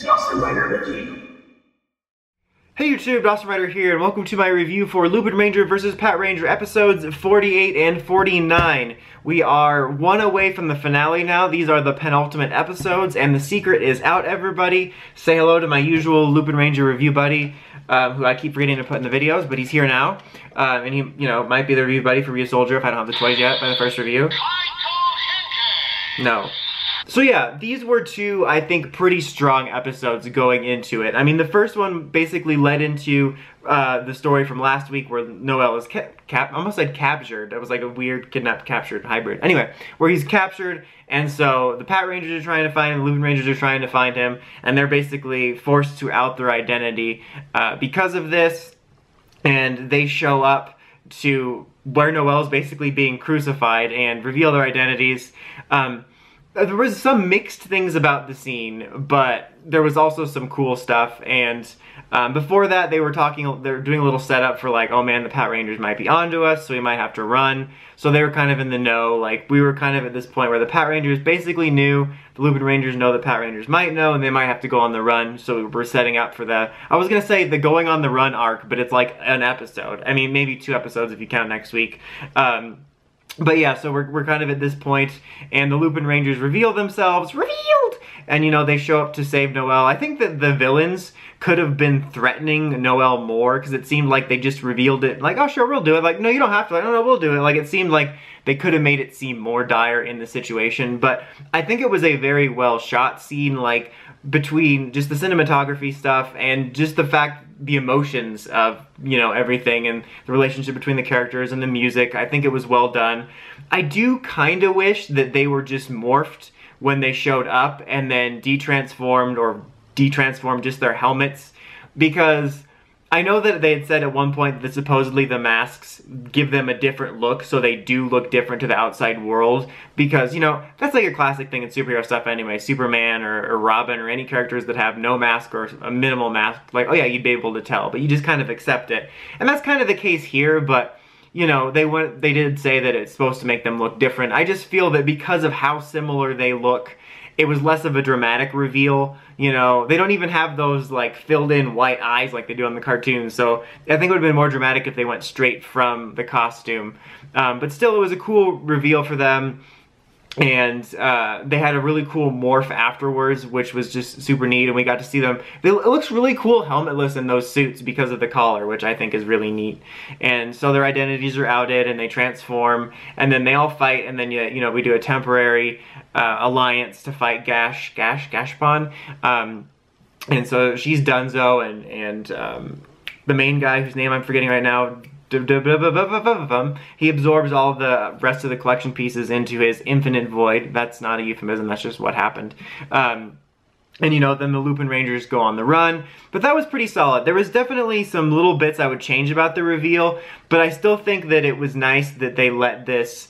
Dawson Rider Wiki. Hey YouTube, Dawson Rider here, and welcome to my review for Lupinranger vs. Patranger episodes 48 and 49. We are one away from the finale now. These are the penultimate episodes, and the secret is out, everybody. Say hello to my usual Lupinranger review buddy, who I keep forgetting to put in the videos, but he's here now. And he, might be the review buddy for Ryusoldier if I don't have the toys yet by the first review. No. So yeah, these were two, I think, pretty strong episodes going into it. I mean, the first one basically led into the story from last week where Noel is almost said captured. That was like a weird kidnapped, captured hybrid. Anyway, where he's captured, and so the Patrangers are trying to find him, the Lupinrangers are trying to find him, and they're basically forced to out their identity because of this, and they show up to where Noel's basically being crucified and reveal their identities. There was some mixed things about the scene, but there was also some cool stuff, and before that they were doing a little setup for like, oh man, the Patrangers might be onto us, so we might have to run. So they were kind of in the know, like we were kind of at this point where the Patrangers basically knew, the Lupinrangers know the Patrangers might know, and they might have to go on the run, so we're setting up for the, I was gonna say the going on the run arc, but it's like an episode. I mean, maybe 2 episodes if you count next week. But yeah, so we're kind of at this point, and the Lupinrangers reveal themselves, revealed! And they show up to save Noel. I think that the villains could have been threatening Noel more, because it seemed like they just revealed it, like, oh sure, we'll do it, like, no, you don't have to, like, no, we'll do it. Like, it seemed like they could have made it seem more dire in the situation, but I think it was a very well shot scene, like, between just the cinematography stuff and just the fact, the emotions of, everything and the relationship between the characters and the music. I think it was well done. I do kind of wish that they were just morphed when they showed up and then detransformed just their helmets, because I know that they had said at one point that supposedly the masks give them a different look, so they do look different to the outside world, because, that's like a classic thing in superhero stuff anyway. Superman or Robin or any characters that have no mask or a minimal mask, like, oh yeah, you'd be able to tell, but you just kind of accept it. And that's kind of the case here, but, they did say that it's supposed to make them look different. I just feel that because of how similar they look, it was less of a dramatic reveal. They don't even have those like filled in white eyes like they do on the cartoons, so I think it would have been more dramatic if they went straight from the costume. But still, it was a cool reveal for them, and they had a really cool morph afterwards, which was just super neat, and we got to see them. It looks really cool helmetless in those suits because of the collar, which I think is really neat. And so their identities are outed, and they transform, and then they all fight, and then we do a temporary alliance to fight Gashpon. And so she's Dunzo, and the main guy, whose name I'm forgetting right now, he absorbs all the rest of the collection pieces into his infinite void. That's not a euphemism, that's just what happened. And then the Lupinrangers go on the run, but that was pretty solid. There was definitely some little bits I would change about the reveal, but I still think that it was nice that they let this,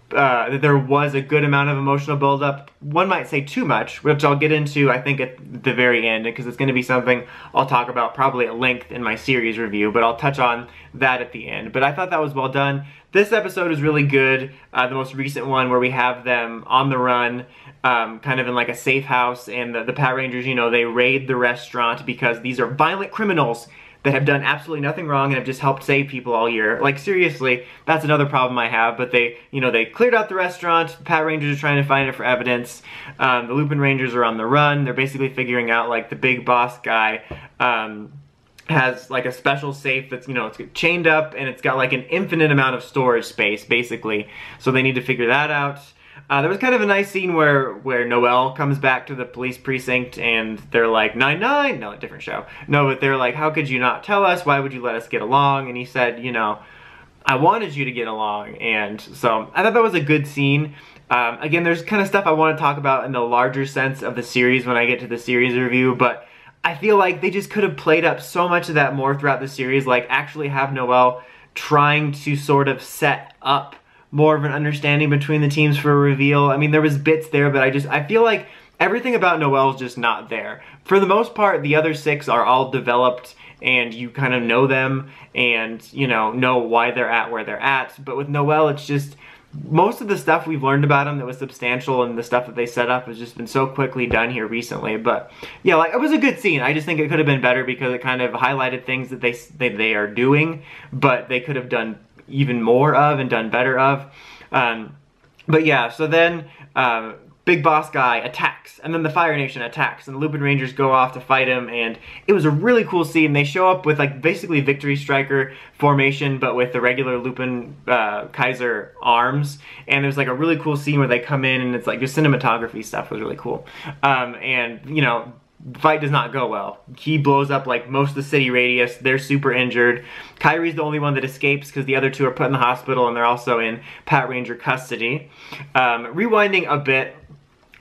that there was a good amount of emotional buildup. One might say too much, which I'll get into, I think, at the very end, because it's going to be something I'll talk about probably at length in my series review, but I'll touch on that at the end. But I thought that was well done. This episode is really good, the most recent one where we have them on the run, kind of in like a safe house, and the Patrangers, they raid the restaurant because these are violent criminals that have done absolutely nothing wrong and have just helped save people all year. Like, seriously, that's another problem I have, but they cleared out the restaurant, the Patrangers are trying to find it for evidence, the Lupinrangers are on the run, they're basically figuring out, like, the big boss guy, has like a special safe that's, it's chained up, and it's got like an infinite amount of storage space, basically, so they need to figure that out. There was kind of a nice scene where Noel comes back to the police precinct, and they're like, 9-9, no, a different show. No, but they're like, how could you not tell us? Why would you let us get along? And he said, I wanted you to get along. And so I thought that was a good scene. Again, there's kind of stuff I want to talk about in the larger sense of the series when I get to the series review, but I feel like they just could have played up so much of that more throughout the series, like actually have Noel trying to sort of set up more of an understanding between the teams for a reveal. I mean, there was bits there, but I feel like everything about Noel's just not there. For the most part, the other 6 are all developed, and you kind of know them, and, know why they're at where they're at. But with Noel, it's just, most of the stuff we've learned about him that was substantial and the stuff that they set up has just been so quickly done here recently. But yeah, like, it was a good scene. I just think it could have been better because it kind of highlighted things that they are doing, but they could have done even more of and done better of. But yeah, so then Big Boss Guy attacks, and then the Fire Nation attacks, and the Lupin Rangers go off to fight him, and it was a really cool scene. They show up with, like, basically Victory Striker formation, but with the regular Lupin Kaiser arms, and there's, like, a really cool scene where they come in, and it's, like, just cinematography stuff was really cool. And, you know, the fight does not go well. He blows up, like, most of the city radius. They're super injured. Kyrie's the only one that escapes because the other two are put in the hospital, and they're also in Patranger custody. Rewinding a bit,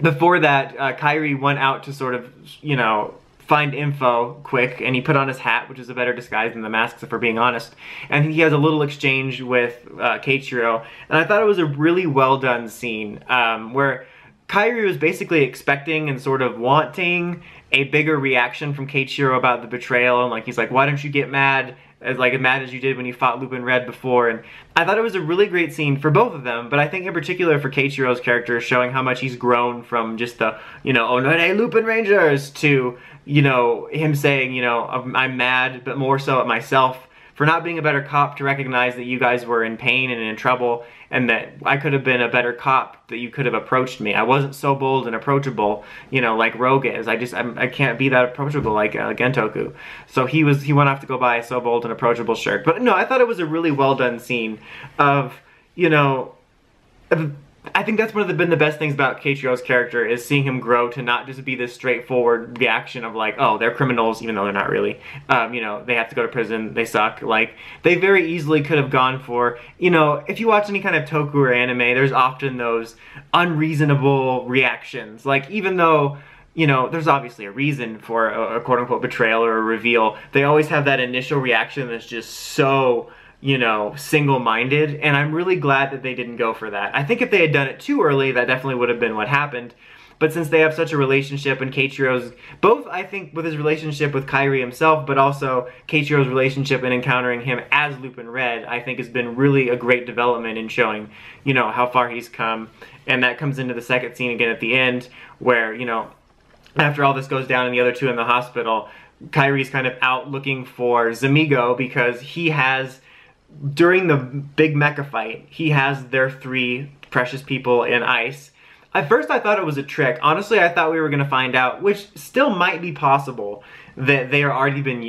before that, Kyrie went out to sort of, you know, find info quick, and he put on his hat, which is a better disguise than the masks, if we're being honest. And he has a little exchange with Keiichiro, and I thought it was a really well done scene, where Kyrie was basically expecting and sort of wanting a bigger reaction from Keiichiro about the betrayal, and like he's like, why don't you get mad? As mad as you did when you fought Lupin Red before. And I thought it was a really great scene for both of them, but I think in particular for Keiichiro's character, showing how much he's grown from just the, you know, oh no, hey, Lupin Rangers, to, you know, him saying, you know, I'm mad, but more so at myself for not being a better cop, to recognize that you guys were in pain and in trouble, and that I could have been a better cop, that you could have approached me. I wasn't so bold and approachable, you know, like Rogue is. I can't be that approachable like Gentoku. So he went off to go buy a so bold and approachable shirt. But no, I thought it was a really well done scene of, you know, I think that's been the best things about Keiichiro's character, is seeing him grow to not just be this straightforward reaction of like, oh, they're criminals, even though they're not really. You know, they have to go to prison, they suck. Like, they very easily could have gone for, you know, if you watch any kind of toku or anime, there's often those unreasonable reactions. Like, even though, you know, there's obviously a reason for a quote-unquote betrayal or a reveal, they always have that initial reaction that's just so, you know, single-minded, and I'm really glad that they didn't go for that. I think if they had done it too early, that definitely would have been what happened. But since they have such a relationship, and Keiichiro's, both I think with his relationship with Kyrie himself, but also Keiichiro's relationship and encountering him as Lupin Red, I think has been really a great development in showing, you know, how far he's come. And that comes into the second scene again at the end, where, you know, after all this goes down and the other two in the hospital, Kyrie's kind of out looking for Zamigo, because he has, during the big mecha fight, he has their 3 precious people in ice. At first I thought it was a trick. Honestly, I thought we were going to find out, which still might be possible, that they've already been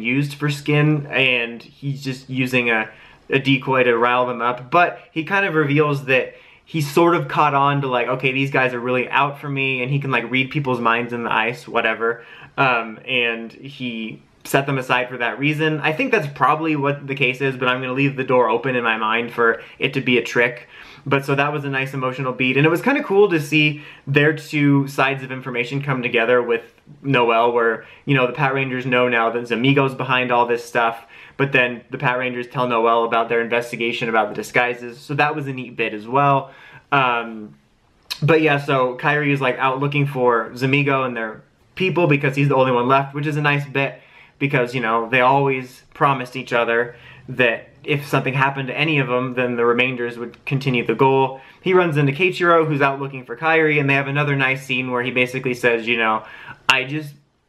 used for skin, and he's just using a decoy to rile them up. But he kind of reveals that he's sort of caught on to like, okay, these guys are really out for me, and he can like read people's minds in the ice, whatever. And he set them aside for that reason. I think that's probably what the case is, but I'm going to leave the door open in my mind for it to be a trick. But so that was a nice emotional beat, and it was kind of cool to see their 2 sides of information come together with Noel, where, you know, the Patrangers know now that Zamigo's behind all this stuff, but then the Patrangers tell Noel about their investigation about the disguises, so that was a neat bit as well. But yeah, so Kyrie is like out looking for Zamigo and their people because he's the only one left, which is a nice bit, because, you know, they always promised each other that if something happened to any of them, then the remainders would continue the goal. He runs into Keiichiro, who's out looking for Kyrie, and they have another nice scene where he basically says, you know,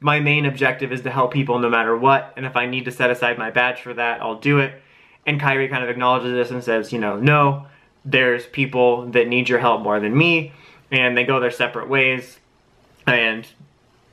my main objective is to help people no matter what, and if I need to set aside my badge for that, I'll do it. And Kyrie kind of acknowledges this and says, you know, no, there's people that need your help more than me, and they go their separate ways, and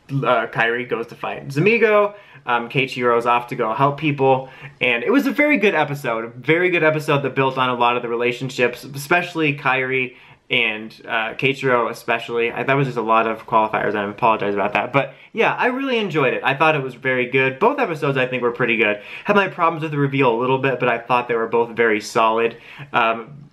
Kyrie goes to fight Zamigo. Keiichiro's off to go help people, and it was a very good episode that built on a lot of the relationships, especially Kyrie and Keiichiro especially. That was just a lot of qualifiers, and I apologize about that. But yeah, I really enjoyed it. I thought it was very good. Both episodes I think were pretty good. Had my problems with the reveal a little bit, but I thought they were both very solid.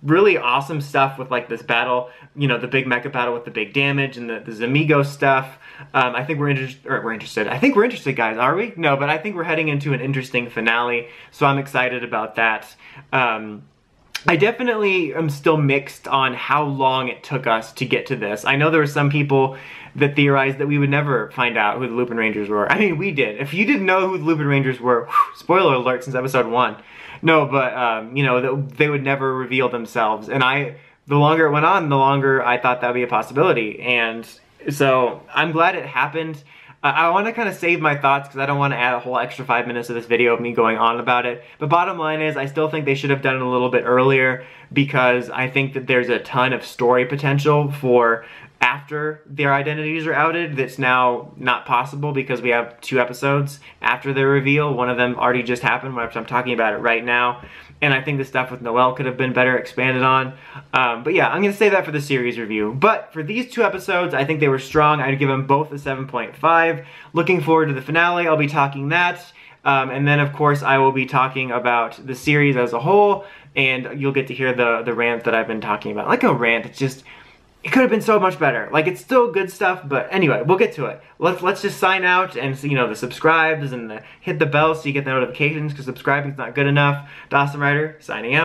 Really awesome stuff with like this battle, you know, the big mecha battle with the big damage and the Zamigo stuff. I think we're interested. I think we're interested, guys, are we? No, but I think we're heading into an interesting finale, so I'm excited about that. I definitely am still mixed on how long it took us to get to this. I know there were some people that theorized that we would never find out who the Lupinrangers were. I mean, we did. If you didn't know who the Lupinrangers were, whew, spoiler alert since episode 1. No, but, you know, they would never reveal themselves. And the longer it went on, the longer I thought that would be a possibility. And so I'm glad it happened. I want to kind of save my thoughts because I don't want to add a whole extra 5 minutes of this video of me going on about it. But bottom line is, I still think they should have done it a little bit earlier because I think that there's a ton of story potential for after their identities are outed that's now not possible because we have 2 episodes after their reveal. One of them already just happened, which I'm talking about it right now. And I think the stuff with Noelle could have been better expanded on. But yeah, I'm going to save that for the series review. But for these 2 episodes, I think they were strong. I'd give them both a 7.5. Looking forward to the finale. I'll be talking that. And then, of course, I will be talking about the series as a whole. And you'll get to hear the rant that I've been talking about. Like a rant, it's just... it could have been so much better. Like, it's still good stuff, but anyway, we'll get to it. Let's just sign out and, you know, the subscribes and hit the bell so you get the notifications because subscribing's not good enough. Dawson Ryder, signing out.